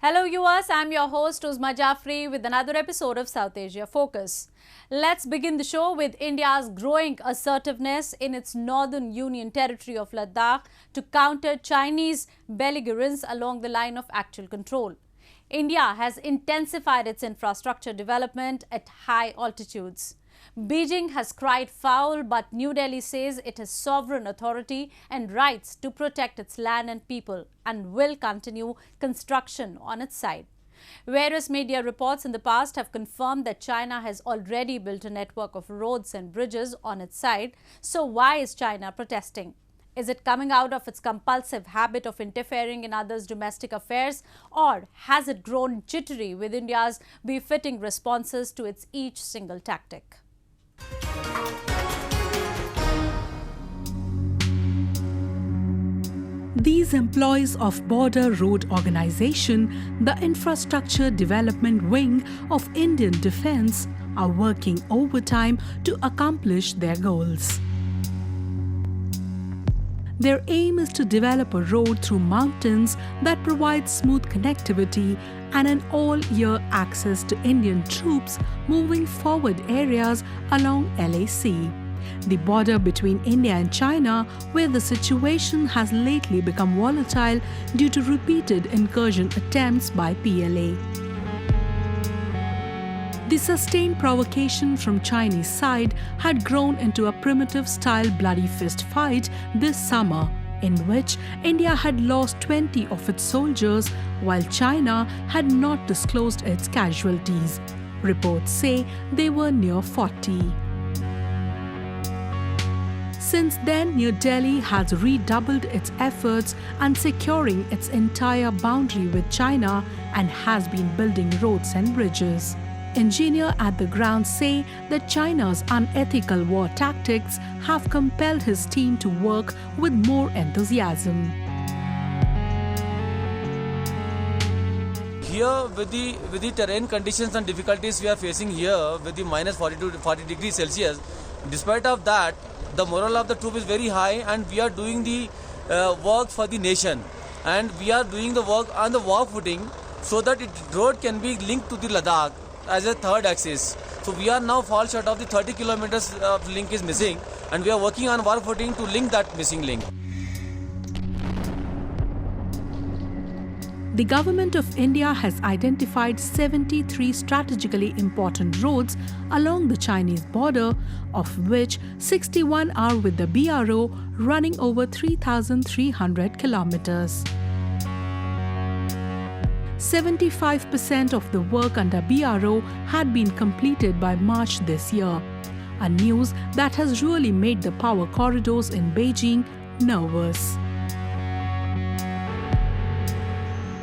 Hello viewers, I'm your host Uzma Jafri with another episode of South Asia Focus. Let's begin the show with India's growing assertiveness in its northern Union Territory of Ladakh to counter Chinese belligerence along the line of actual control. India has intensified its infrastructure development at high altitudes. Beijing has cried foul, but New Delhi says it has sovereign authority and rights to protect its land and people and will continue construction on its side. Various media reports in the past have confirmed that China has already built a network of roads and bridges on its side. So why is China protesting? Is it coming out of its compulsive habit of interfering in others' domestic affairs, or has it grown jittery with India's befitting responses to its each single tactic? These employees of Border Road Organization, the infrastructure development wing of Indian Defence, are working overtime to accomplish their goals. Their aim is to develop a road through mountains that provides smooth connectivity and an all-year access to Indian troops moving forward areas along LAC, the border between India and China, where the situation has lately become volatile due to repeated incursion attempts by PLA. The sustained provocation from Chinese side had grown into a primitive-style bloody fist fight this summer, in which India had lost 20 of its soldiers while China had not disclosed its casualties. Reports say they were near 40. Since then, New Delhi has redoubled its efforts in securing its entire boundary with China and has been building roads and bridges. Engineers at the ground say that China's unethical war tactics have compelled his team to work with more enthusiasm. Here, with the terrain conditions and difficulties we are facing here, with the minus 40 to 40 degrees Celsius, despite of that, the morale of the troop is very high, and we are doing the work for the nation, and we are doing the work on the war footing so that the road can be linked to the Ladakh as a third axis. So we are now fall short of the 30 kilometers of link is missing, and we are working on war footing to link that missing link. The government of India has identified 73 strategically important roads along the Chinese border, of which 61 are with the BRO, running over 3,300 kilometers. 75% of the work under BRO had been completed by March this year, a news that has really made the power corridors in Beijing nervous.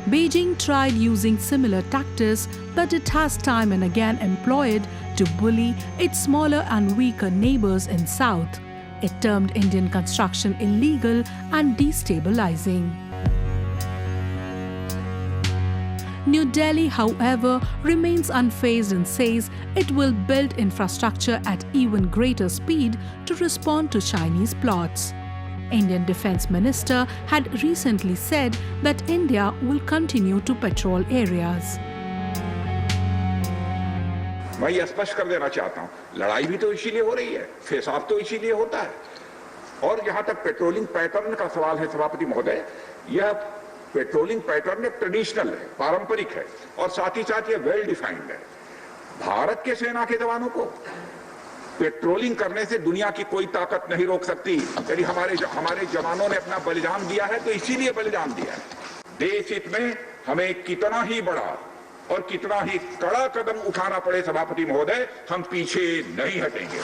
Beijing tried using similar tactics, but it has time and again employed to bully its smaller and weaker neighbors in south. It termed Indian construction illegal and destabilizing. New Delhi, however, remains unfazed and says it will build infrastructure at even greater speed to respond to Chinese plots. Indian Defence Minister had recently said that India will continue to patrol areas. मैं ये स्पष्ट कर देना चाहता हूं, लड़ाई भी तो इसीलिए हो रही है, फेस ऑफ तो इसीलिए होता है, और जहां तक पेट्रोलिंग पैटर्न का सवाल है सभापति महोदय, यह पेट्रोलिंग पैटर्न ट्रेडिशनल है, पारंपरिक है, और साथ ही साथ ये वेल डिफाइंड है. भारत के सेना के जवानों को पेट्रोलिंग करने से दुनिया की कोई ताकत नहीं रोक सकती. यदि हमारे जवानों ने अपना बलिदान दिया है तो इसीलिए बलिदान दिया है. देश हित में हमें कितना ही बड़ा और कितना ही कड़ा कदम उठाना पड़े सभापति महोदय, हम पीछे नहीं हटेंगे.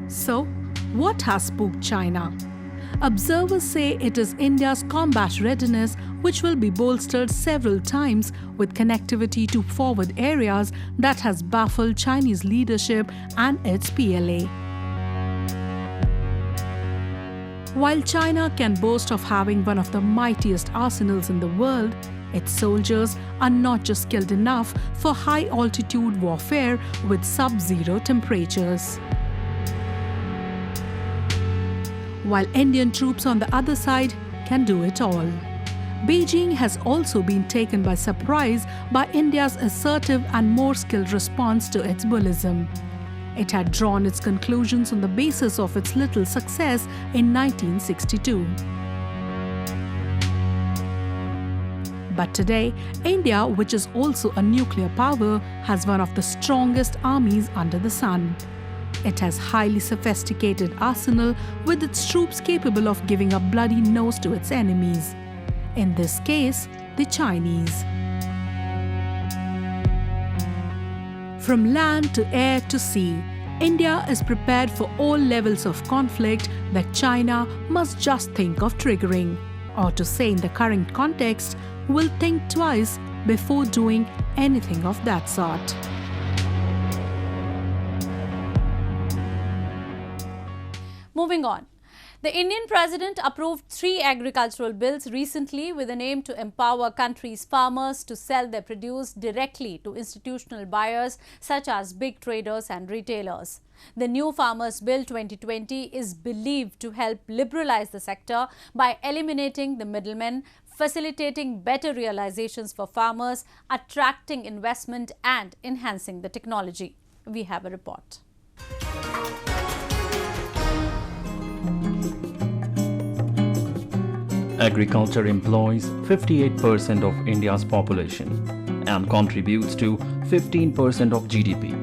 So, what has spooked China? Observers say it is India's combat readiness which will be bolstered several times with connectivity to forward areas that has baffled Chinese leadership and its PLA. While China can boast of having one of the mightiest arsenals in the world, its soldiers are not just skilled enough for high-altitude warfare with sub-zero temperatures. While Indian troops on the other side can do it all. Beijing has also been taken by surprise by India's assertive and more skilled response to its bullism. It had drawn its conclusions on the basis of its little success in 1962. But today, India, which is also a nuclear power, has one of the strongest armies under the sun. It has highly sophisticated arsenal with its troops capable of giving a bloody nose to its enemies. In this case, the Chinese. From land to air to sea, India is prepared for all levels of conflict that China must just think of triggering, or to say in the current context, will think twice before doing anything of that sort. Moving on. The Indian president approved 3 agricultural bills recently with an aim to empower country's farmers to sell their produce directly to institutional buyers such as big traders and retailers. The new Farmers Bill 2020 is believed to help liberalize the sector by eliminating the middlemen, facilitating better realizations for farmers, attracting investment and enhancing the technology. We have a report. Agriculture employs 58% of India's population and contributes to 15% of GDP.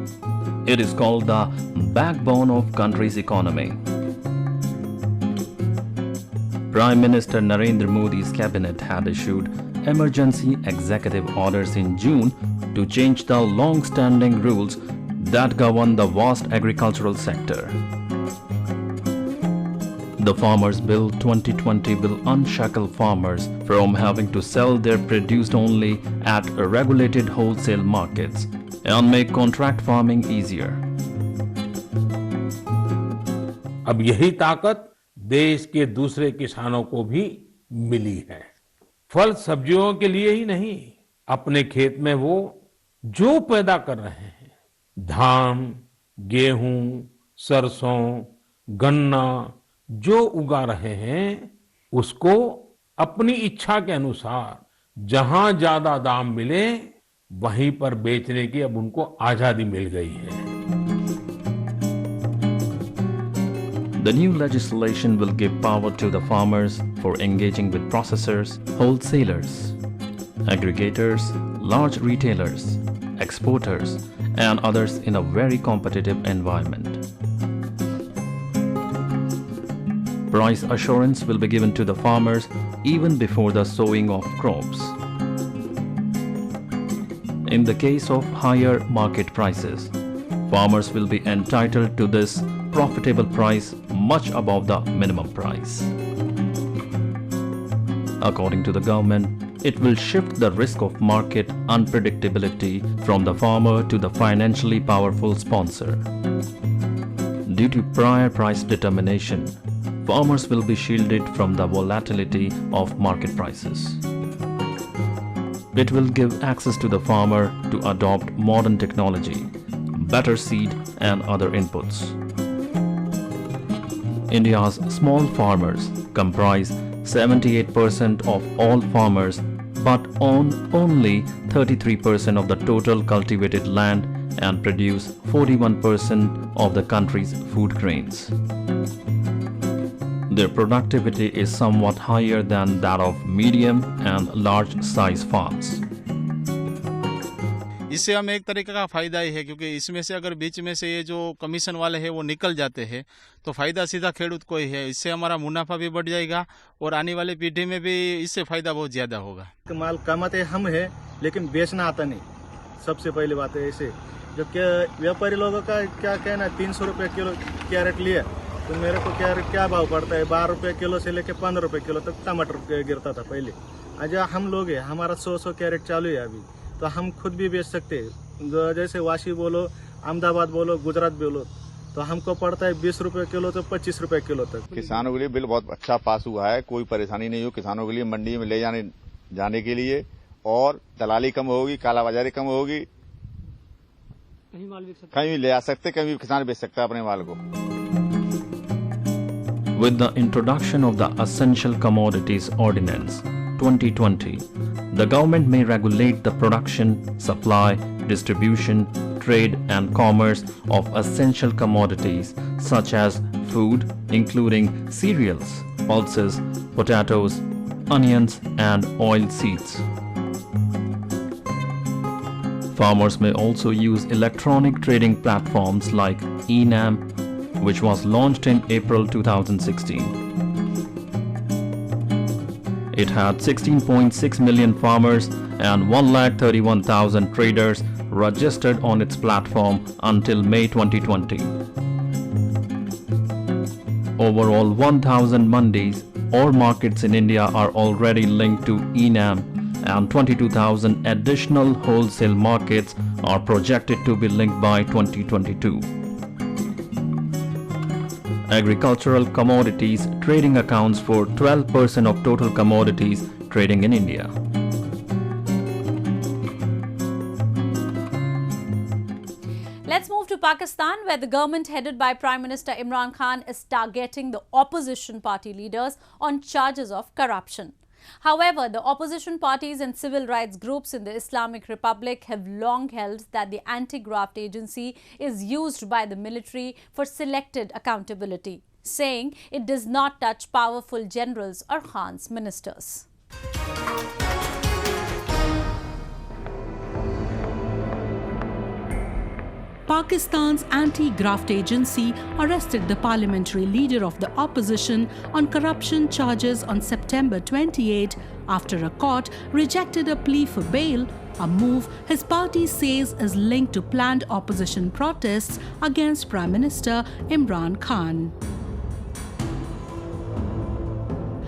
It is called the backbone of country's economy. Prime Minister Narendra Modi's cabinet had issued emergency executive orders in June to change the long-standing rules that govern the vast agricultural sector. The Farmers Bill 2020 will unshackle farmers from having to sell their produce only at regulated wholesale markets and make contract farming easier. अब यही ताकत देश के दूसरे किसानों को भी मिली है। फल सब्जियों के लिए ही नहीं, अपने खेत में वो जो पैदा कर रहे हैं, धान, गेहूं, सरसों, गन्ना जो उगा रहे हैं, उसको अपनी इच्छा के अनुसार जहां ज्यादा दाम मिले वहीं पर बेचने की अब उनको आजादी मिल गई है। The new legislation will give power to the farmers for engaging with processors, wholesalers, aggregators, large retailers, exporters, and others in a very competitive environment. Price assurance will be given to the farmers even before the sowing of crops. In the case of higher market prices, farmers will be entitled to this profitable price much above the minimum price. According to the government, it will shift the risk of market unpredictability from the farmer to the financially powerful sponsor. Due to prior price determination, farmers will be shielded from the volatility of market prices. It will give access to the farmer to adopt modern technology, better seed and other inputs. India's small farmers comprise 78% of all farmers but own only 33% of the total cultivated land and produce 41% of the country's food grains. Their productivity is somewhat higher than that of medium and large size farms. इससे हमें एक तरीके का फ़ायदा ही है, क्योंकि इसमें से अगर बीच में से ये जो कमीशन वाले हैं वो निकल जाते हैं तो फ़ायदा सीधा खेडूत को ही है। इससे हमारा मुनाफा भी बढ़ जाएगा और आने वाली पीढ़ी में भी इससे फ़ायदा बहुत ज़्यादा होगा। माल कमाते हम है लेकिन बेचना आता नहीं, सबसे पहली बात है। ऐसे जो व्यापारी लोगों का क्या कहना, 300 रुपये किलो कैरेट लिए तो मेरे को कैरेट क्या भाव पड़ता है, 12 रुपये किलो से लेके 15 रुपये किलो तक टमाटर गिरता था पहले। आज हम लोग हैं, हमारा 100 कैरेट चालू है अभी, तो हम खुद भी बेच सकते हैं। जैसे वाशी बोलो, अहमदाबाद बोलो, गुजरात बोलो, तो हमको पड़ता है 20 रुपये किलो तो 25 रुपये किलो तक। किसानों के लिए बिल बहुत अच्छा पास हुआ है, कोई परेशानी नहीं हो किसानों के लिए मंडी में ले जाने के लिए, और दलाली कम होगी, कालाबाजारी कम होगी, कहीं भी ले आ सकते, कहीं भी किसान बेच सकता है अपने माल को। With the introduction of the Essential Commodities Ordinance 2020, the government may regulate the production, supply, distribution, trade and commerce of essential commodities such as food, including cereals, pulses, potatoes, onions and oil seeds. Farmers may also use electronic trading platforms like eNAM, which was launched in April 2016. It had 16.6 million farmers and 131,000 traders registered on its platform until May 2020. Overall, 1,000 mandis or markets in India are already linked to eNAM, and 22,000 additional wholesale markets are projected to be linked by 2022. Agricultural commodities trading accounts for 12% of total commodities trading in India. Let's move to Pakistan, where the government headed by Prime Minister Imran Khan is targeting the opposition party leaders on charges of corruption. However, the opposition parties and civil rights groups in the Islamic Republic have long held that the anti-graft agency is used by the military for selected accountability, saying it does not touch powerful generals or Khan's ministers. Pakistan's anti-graft agency arrested the parliamentary leader of the opposition on corruption charges on September 28 after a court rejected a plea for bail, a move his party says is linked to planned opposition protests against Prime Minister Imran Khan.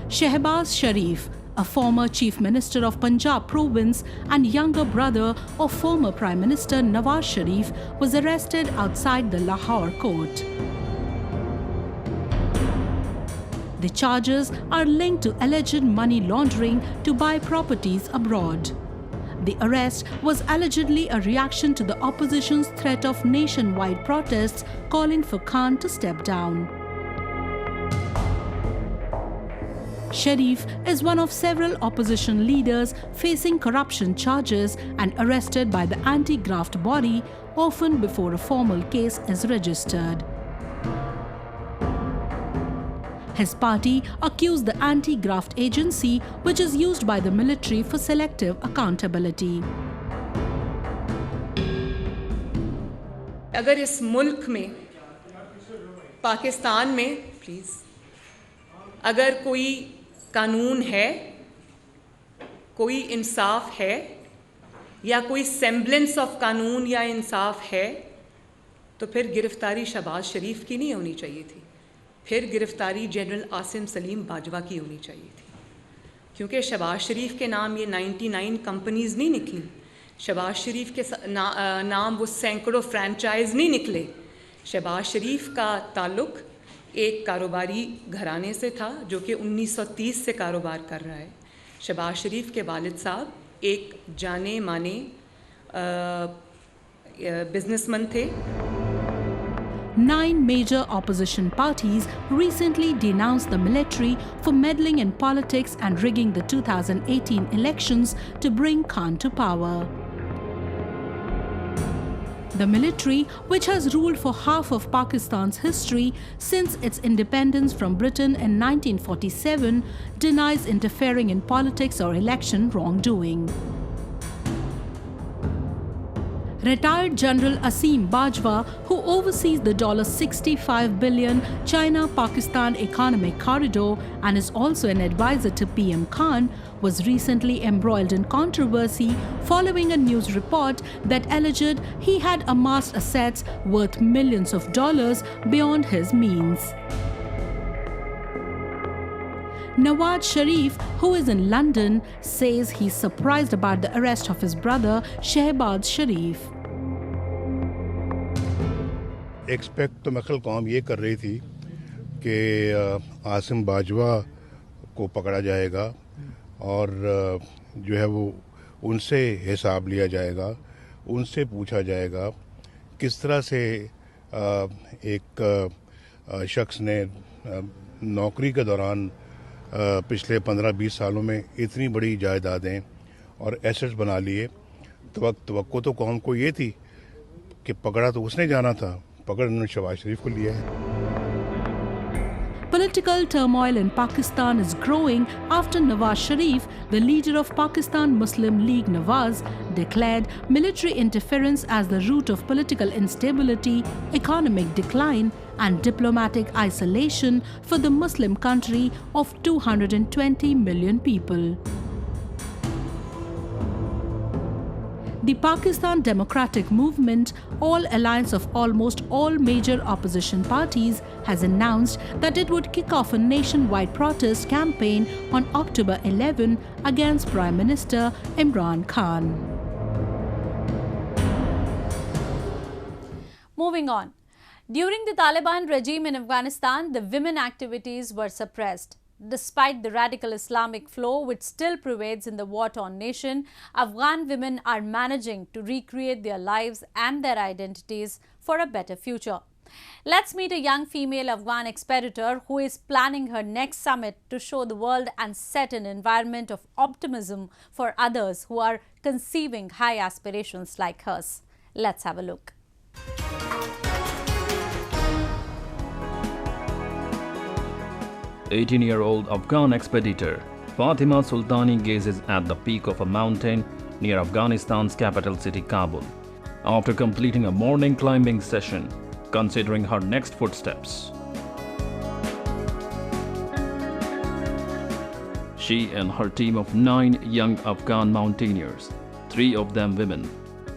Shehbaz Sharif, a former Chief Minister of Punjab province and younger brother of former Prime Minister Nawaz Sharif, was arrested outside the Lahore court. The charges are linked to alleged money laundering to buy properties abroad. The arrest was allegedly a reaction to the opposition's threat of nationwide protests calling for Khan to step down. Sharif is one of several opposition leaders facing corruption charges and arrested by the anti-graft body, often before a formal case is registered. His party accused the anti-graft agency, which is used by the military for selective accountability. अगर इस मुल्क में पाकिस्तान में please अगर कोई कानून है, कोई इंसाफ है या कोई सेम्बलेंस ऑफ कानून या इंसाफ है, तो फिर गिरफ्तारी शहबाज शरीफ की नहीं होनी चाहिए थी, फिर गिरफ्तारी जनरल आसिम सलीम बाजवा की होनी चाहिए थी, क्योंकि शहबाज शरीफ के नाम ये 99 कंपनीज़ नहीं निकली, शहबाज शरीफ के नाम वो सैकड़ों फ्रेंचाइज नहीं निकले। शहबाज शरीफ का ताल्लुक़ एक कारोबारी घराने से था जो कि 1930 से कारोबार कर रहा है। शहबाज शरीफ के वालिद साहब एक जाने माने बिजनेसमैन थे। 9 major opposition parties recently denounced the military for meddling in politics and rigging the 2018 elections to bring Khan to power. The military, which has ruled for half of Pakistan's history since its independence from Britain in 1947, denies interfering in politics or election wrongdoing. Retired General Asim Bajwa, who oversees the $65 billion China-Pakistan Economic Corridor and is also an advisor to PM Khan, was recently embroiled in controversy following a news report that alleged he had amassed assets worth millions of dollars beyond his means. Nawaz Sharif, who is in London, says he's surprised about the arrest of his brother Shehbaz Sharif. Expect तो मखल कौम ये कर रही थी कि आसिम बाजवा को पकड़ा जाएगा और जो है वो उनसे हिसाब लिया जाएगा, उनसे पूछा जाएगा किस तरह से एक शख्स ने नौकरी के दौरान पिछले 15-20 सालों में इतनी बड़ी जायदादें और एसेट्स बना लिए, तवक्को तो कौम को ये थी कि पकड़ा तो उसने जाना था, पकड़ उन्होंने शहबाज शरीफ को लिया है। Political turmoil in Pakistan is growing after Nawaz Sharif, the leader of Pakistan Muslim League Nawaz, declared military interference as the root of political instability, economic decline and diplomatic isolation for the Muslim country of 220 million people. The Pakistan Democratic Movement, all alliance of almost all major opposition parties, has announced that it would kick off a nationwide protest campaign on October 11 against Prime Minister Imran Khan. Moving on. During the Taliban regime in Afghanistan, the women activities were suppressed. Despite the radical Islamic flow which still pervades in the war-torn nation, Afghan women are managing to recreate their lives and their identities for a better future. Let's meet a young female Afghan expeditor who is planning her next summit to show the world and set an environment of optimism for others who are conceiving high aspirations like hers. Let's have a look. "18-year-old Afghan expeditor Fatima Sultani gazes at the peak of a mountain near Afghanistan's capital city Kabul after completing a morning climbing session, considering her next footsteps. She and her team of 9 young Afghan mountaineers, 3 of them women,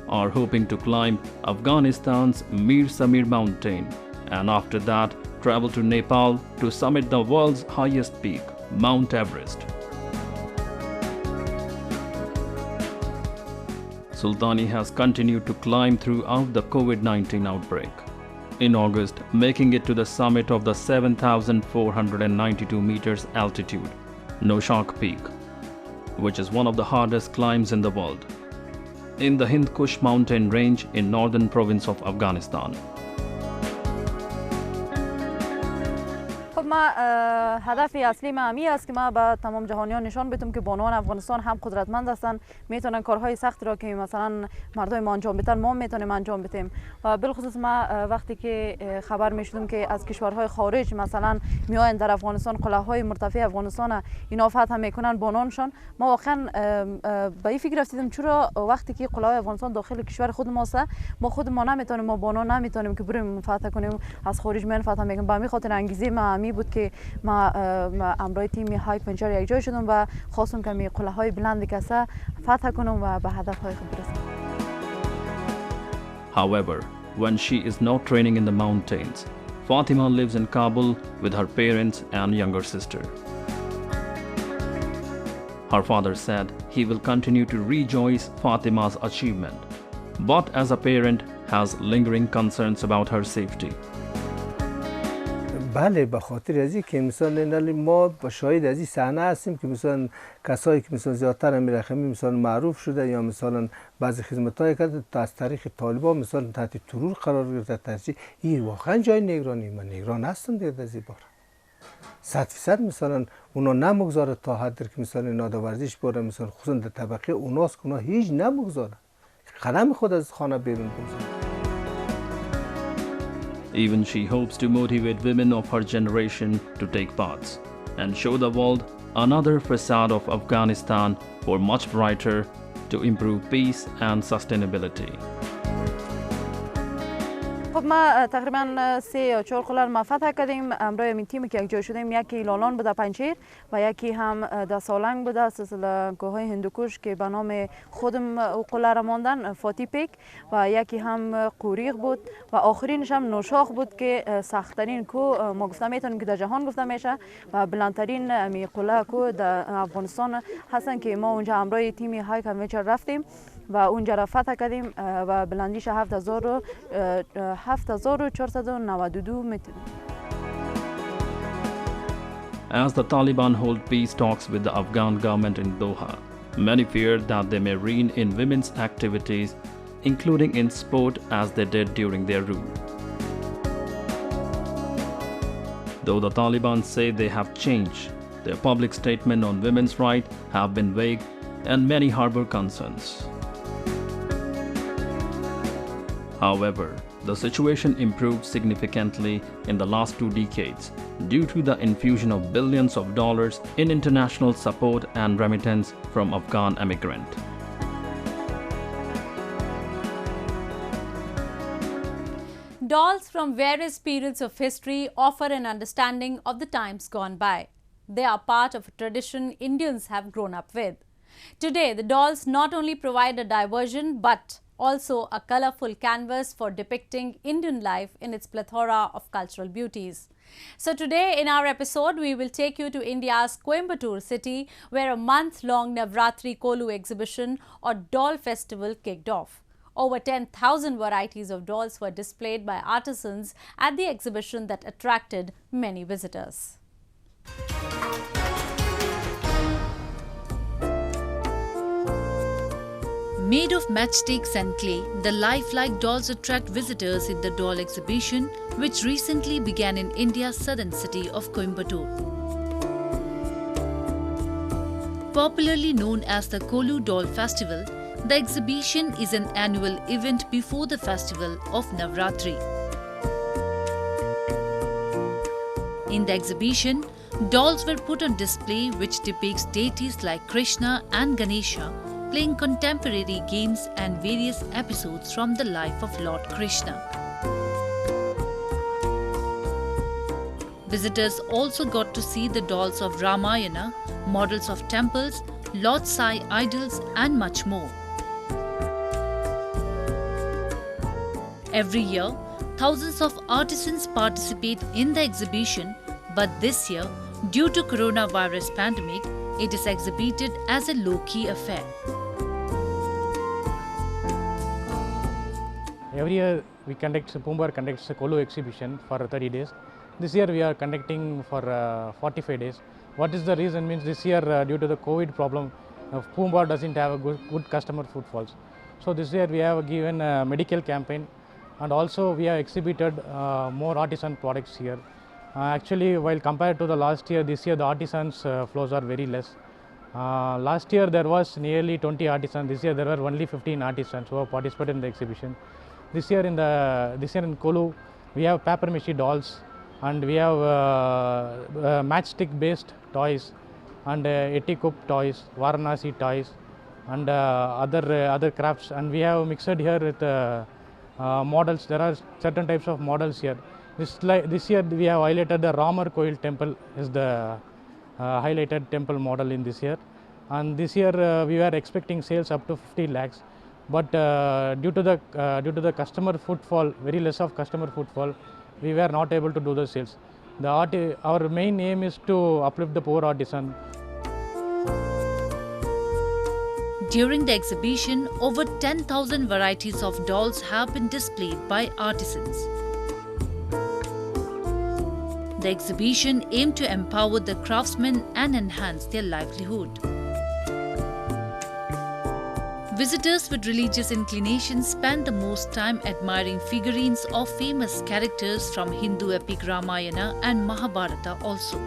are hoping to climb Afghanistan's Mir Samir mountain and after that travel to Nepal to summit the world's highest peak, Mount Everest. Sultani has continued to climb throughout the COVID-19 outbreak. In August, making it to the summit of the 7,492 meters altitude, Noshak Peak, which is one of the hardest climbs in the world, in the Hind Kush mountain range in northern province of Afghanistan. ما هدف اصلی ما همی است که ما به تمام جهانیان نشان بدیم که بانوان افغانستان هم قدرتمند هستند، میتونن کارهای سخت را که مثلا مردم ما انجام بدن ما میتونیم انجام بدیم. و بالخصوص ما وقتی که خبر میشدیم که از کشورهای خارج مثلا میآیند در افغانستان قلعه‌های مرتفع افغانستان اینا فتح میکنن بانوانشان، ما واقعا به این فکر رسیدیم چرا وقتی که قلعه افغانستان داخل کشور خود ماست ما خود ما نمیتونیم، ما بانوان نمیتونیم که بریم فتح کنیم، از خارج میان فتح میکنیم. به همین خاطر انگیزه ما همی بود که ما امروی تیم هایک ونچر یک جای شدم و خواستم که می قله های بلند کسا فتح کنم و به هدف های خود برسم. However, when she is not training in the mountains, Fatima lives in Kabul with her parents and younger sister. Her father said he will continue to rejoice Fatima's achievement, but as a parent has lingering concerns about her safety. بله به خاطر از این که مثلا ما شاهد از این صحنه هستیم که مثلا کسایی که مثلا زیادتر امیرخمی مثلا معروف شده یا مثلا بعضی خدمت‌های کرده تا از طریق طالبان مثلا تحت ترور قرار گرفته ترجیح این واقعا جای نگرانی من نگران هستم دیگه از این بار 100% مثلا اونا نمیگذاره تا حدی که مثلا نادورزیش باره مثلا خصوصا در طبقه اوناست که اونا هیچ نمیگذاره قدم خود از خانه بیرون بگذاره. Even she hopes to motivate women of her generation to take parts and show the world another facade of Afghanistan for much brighter to improve peace and sustainability. خب ما تقریبا 3 یا 4 قلعه ما فتح کردیم. امروز این تیمی که یک جای شدیم یکی لالان بوده پنچیر و یکی هم در سالنگ بوده سلسله کوههای هندوکش که به نام خودم قلعه را ماندن فاتی پیک و یکی هم قوریق بود و آخرینش هم نوشاخ بود که سخت‌ترین کوه ما گفته میتونیم که در جهان گفته میشه و بلندترین می قلعه کوه در افغانستان هستن که ما اونجا امروز تیمی هایک ونچر رفتیم و اونجا را فتح کردیم و بلندیش 7492 متر. As the Taliban hold peace talks with the Afghan government in Doha, many fear that they may rein in women's activities, including in sport as they did during their rule. though the Taliban say they have changed. Their public statement on women's rights have been vague and many harbor concerns. However, the situation improved significantly in the last 2 decades due to the infusion of billions of dollars in international support and remittance from Afghan immigrants. Dolls from various periods of history offer an understanding of the times gone by. They are part of a tradition Indians have grown up with. Today, the dolls not only provide a diversion but also a colourful canvas for depicting Indian life in its plethora of cultural beauties. So today in our episode, we will take you to India's Coimbatore city, where a month-long Navratri Kolu Exhibition or doll festival kicked off. Over 10,000 varieties of dolls were displayed by artisans at the exhibition that attracted many visitors. Made of matchsticks and clay, the lifelike dolls attract visitors in the doll exhibition, which recently began in India's southern city of Coimbatore. Popularly known as the Kolu Doll Festival, the exhibition is an annual event before the festival of Navratri. In the exhibition, dolls were put on display which depicts deities like Krishna and Ganesha, playing contemporary games and various episodes from the life of Lord Krishna. Visitors also got to see the dolls of Ramayana, models of temples, Lord Sai idols and much more. Every year, thousands of artisans participate in the exhibition, but this year, due to coronavirus pandemic, it is exhibited as a low-key affair. Every year we Poompuhar conducts a Kolu exhibition for 30 days. This year we are conducting for 45 days. What is the reason? Means this year due to the COVID problem, Poompuhar doesn't have a good customer footfalls. So this year we have given a medical campaign, and also we have exhibited more artisan products here. Actually, while compared to the last year, this year the artisans flows are very less. Last year there was nearly 20 artisans. This year there were only 15 artisans who have participated in the exhibition. This year in Kolu, we have paper mache dolls, and we have matchstick based toys, and Etikup toys, Varanasi toys, and other crafts. And we have mixed here with models. There are certain types of models here. This year we have highlighted the Ramar Koil temple is the highlighted temple model in this year. And this year we were expecting sales up to 50 lakhs. But due to the customer footfall, very less of customer footfall, we were not able to do the sales. Our main aim is to uplift the poor artisan. During the exhibition, over 10,000 varieties of dolls have been displayed by artisans. The exhibition aimed to empower the craftsmen and enhance their livelihood. Visitors with religious inclinations spend the most time admiring figurines of famous characters from Hindu epic Ramayana and Mahabharata also.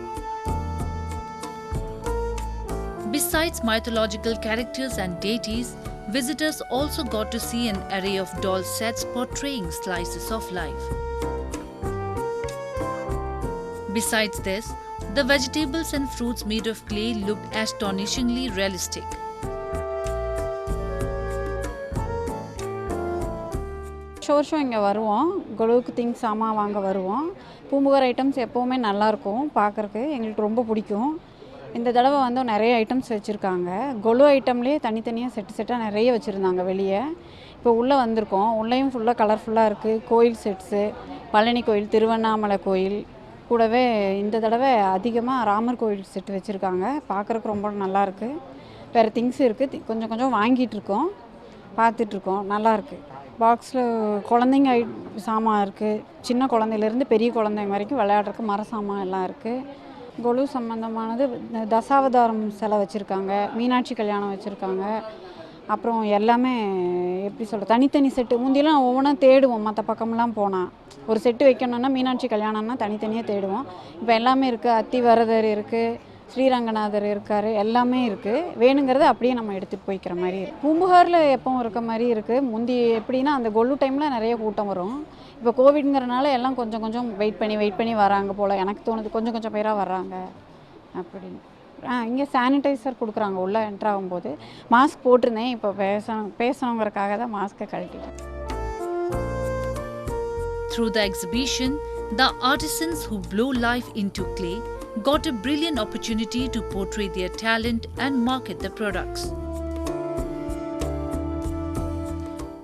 Besides mythological characters and deities, visitors also got to see an array of doll sets portraying slices of life. Besides this, the vegetables and fruits made of clay looked astonishingly realistic. வருஷம் இங்கே வருவோம். கொலுவுக்கு things சாமான் வாங்க வருவோம். Poompuhar items எப்போவுமே நல்லாயிருக்கும் பார்க்குறக்கு, எங்களுக்கு ரொம்ப பிடிக்கும். இந்த தடவை வந்து நிறைய ஐட்டம்ஸ் வச்சுருக்காங்க. கொலு ஐட்டம்லேயே தனித்தனியாக செட்டாக நிறைய வச்சுருந்தாங்க வெளியே. இப்போ உள்ளே வந்திருக்கோம். உள்ளேயும் ஃபுல்லாக கலர்ஃபுல்லாக இருக்குது. கோயில் செட்ஸு, பழனி கோயில், திருவண்ணாமலை கோயில், கூடவே இந்த தடவை அதிகமாக ராமர் கோயில் செட்டு வச்சுருக்காங்க. பார்க்குறக்கு ரொம்ப நல்லாயிருக்கு. வேறு திங்ஸ் இருக்குது, கொஞ்சம் கொஞ்சம் வாங்கிட்டுருக்கோம், பார்த்துட்ருக்கோம். நல்லாயிருக்கு. பாக்ஸில் குழந்தைங்க சாமான் இருக்குது. சின்ன குழந்தையிலேருந்து பெரிய குழந்தைங்க வரைக்கும் விளையாடுறதுக்கு மர சாமான் எல்லாம் இருக்குது. கொலு சம்மந்தமானது தசாவதாரம் சிலை வச்சுருக்காங்க, மீனாட்சி கல்யாணம் வச்சுருக்காங்க. அப்புறம் எல்லாமே எப்படி சொல்கிறது தனித்தனி செட்டு முந்தியெல்லாம் ஒவ்வொன்றா தேடுவோம் மற்ற பக்கம்லாம் போனால் ஒரு செட்டு வைக்கணுன்னா மீனாட்சி கல்யாணம்னா தனித்தனியாக தேடுவோம் இப்போ எல்லாமே இருக்குது அத்திவரதர் இருக்குது ஸ்ரீரங்கநாதர் இருக்கார் எல்லாமே இருக்குது வேணுங்கிறத அப்படியே நம்ம எடுத்துகிட்டு போய்க்கிற மாதிரி இருக்குது பூம்புகாரில் எப்பவும் இருக்க மாதிரி இருக்குது முந்தி எப்படின்னா அந்த கொல்லு டைமில் நிறைய கூட்டம் வரும் இப்போ கோவிட்ங்கிறனால எல்லாம் கொஞ்சம் கொஞ்சம் வெயிட் பண்ணி வராங்க போல் எனக்கு தோணுது கொஞ்சம் கொஞ்சம் பேராக வர்றாங்க அப்படின்னு இங்கே சானிடைசர் கொடுக்குறாங்க உள்ளே என்ட்ரு ஆகும்போது மாஸ்க் போட்டிருந்தேன் இப்போ பேசணுங்கிறதுக்காக தான் மாஸ்க்கை கழட்டிட்டேன். Through the exhibition, the artisans who blow life into clay got a brilliant opportunity to portray their talent and market the products.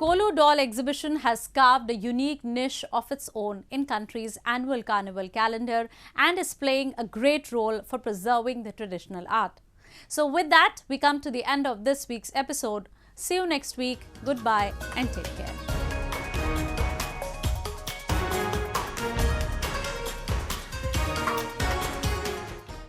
Kolu Doll Exhibition has carved a unique niche of its own in country's annual carnival calendar and is playing a great role for preserving the traditional art. So with that, we come to the end of this week's episode. See you next week. Goodbye and take care.